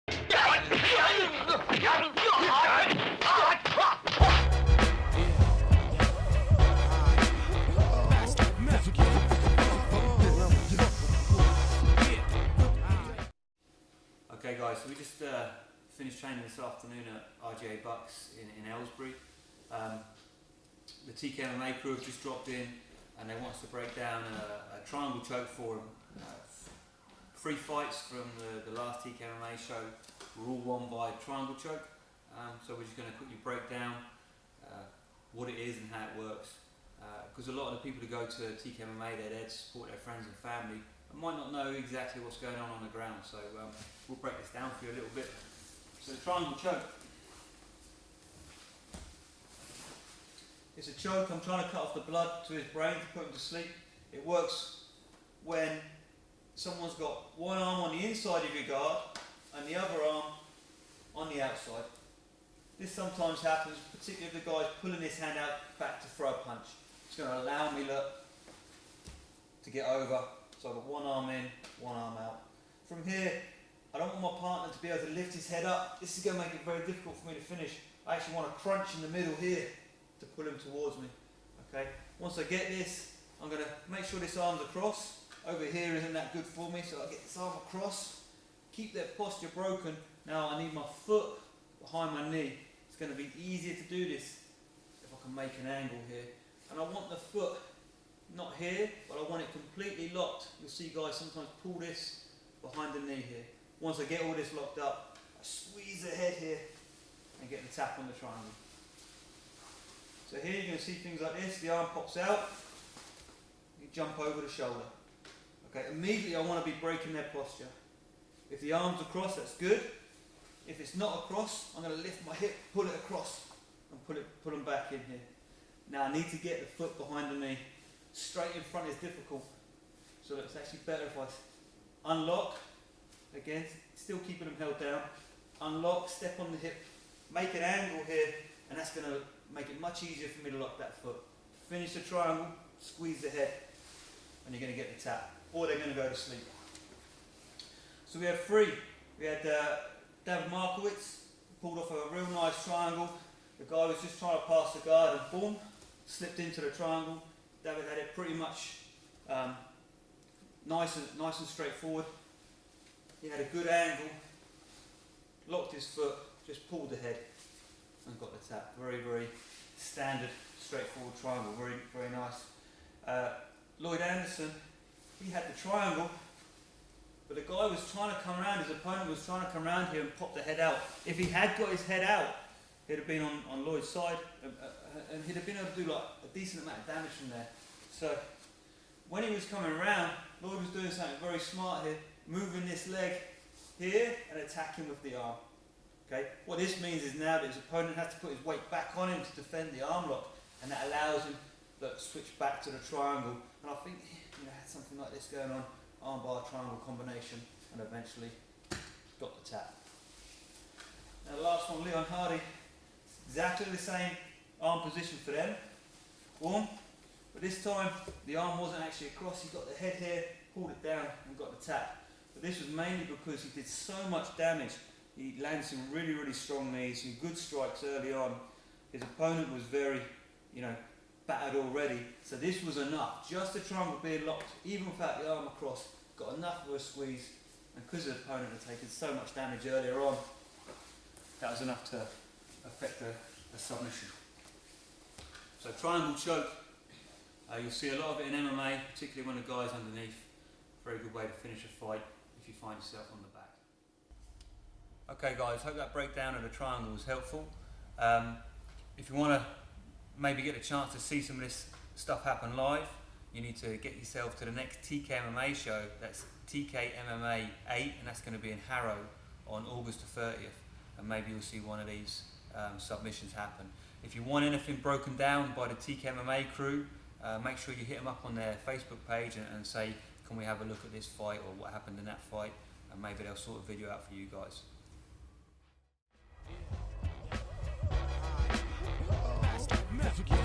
Okay guys, so we just finished training this afternoon at RGA Bucks in Aylesbury. The TKMMA crew have just dropped in and they want us to break down a triangle choke for them. 3 fights from the last TKMMA show were all won by triangle choke. So we're just going to quickly break down what it is and how it works. Because a lot of the people who go to TKMMA, they're there to support their friends and family and might not know exactly what's going on the ground. So we'll break this down for you a little bit. So the triangle choke. It's a choke. I'm trying to cut off the blood to his brain to put him to sleep. It works when someone's got one arm on the inside of your guard and the other arm on the outside. This sometimes happens, particularly if the guy's pulling his hand out back to throw a punch. It's going to allow me, look, to get over. So I've got one arm in, one arm out. From here, I don't want my partner to be able to lift his head up. This is going to make it very difficult for me to finish. I actually want to crunch in the middle here to pull him towards me. Okay. Once I get this, I'm going to make sure this arm's across. Over here isn't that good for me, so I get this arm across. Keep that posture broken. Now I need my foot behind my knee. It's going to be easier to do this if I can make an angle here. And I want the foot not here, but I want it completely locked. You'll see guys sometimes pull this behind the knee here. Once I get all this locked up, I squeeze the head here and get the tap on the triangle. So here you're going to see things like this. The arm pops out, you jump over the shoulder. Okay, immediately I want to be breaking their posture. If the arm's across, that's good. If it's not across, I'm going to lift my hip, pull it across and put them back in here. Now I need to get the foot behind the knee. Straight in front is difficult, so it's actually better if I unlock, again, still keeping them held down, unlock, step on the hip, make an angle here, and that's going to make it much easier for me to lock that foot. Finish the triangle, squeeze the head, and you're going to get the tap, or they're going to go to sleep. So we had 3. We had David Markowitz, pulled off a real nice triangle. The guy was just trying to pass the guard and boom, slipped into the triangle. David had it pretty much nice and straightforward. He had a good angle, locked his foot, just pulled the head and got the tap. Very, very standard, straightforward triangle, very, very nice. Lloyd Anderson, he had the triangle, but the guy was trying to come around, his opponent was trying to come around here and pop the head out. If he had got his head out, he'd have been on Lloyd's side, and he'd have been able to do like a decent amount of damage from there. So when he was coming around, Lloyd was doing something very smart here, moving this leg here and attacking with the arm. Okay. What this means is now that his opponent has to put his weight back on him to defend the arm lock, and that allows him to switch back to the triangle. And I think had something like this going on, armbar triangle combination, and eventually got the tap. Now the last one, Leon Hardy, exactly the same arm position for them. Boom. But this time the arm wasn't actually across, he got the head here, pulled it down and got the tap. But this was mainly because he did so much damage. He landed some really, really strong knees, some good strikes early on. His opponent was very, battered already. So this was enough. Just the triangle being locked, even without the arm across, got enough of a squeeze. And because the opponent had taken so much damage earlier on, that was enough to affect a submission. So triangle choke, you'll see a lot of it in MMA, particularly when the guy's underneath. Very good way to finish a fight if you find yourself on the back. Okay guys, hope that breakdown of the triangle was helpful. If you want to maybe get a chance to see some of this stuff happen live, you need to get yourself to the next TKMMA show. That's TKMMA 8, and that's going to be in Harrow on August the 30th. And maybe you'll see one of these submissions happen. If you want anything broken down by the TKMMA crew, make sure you hit them up on their Facebook page and say, can we have a look at this fight or what happened in that fight, and maybe they'll sort a video out for you guys. Forget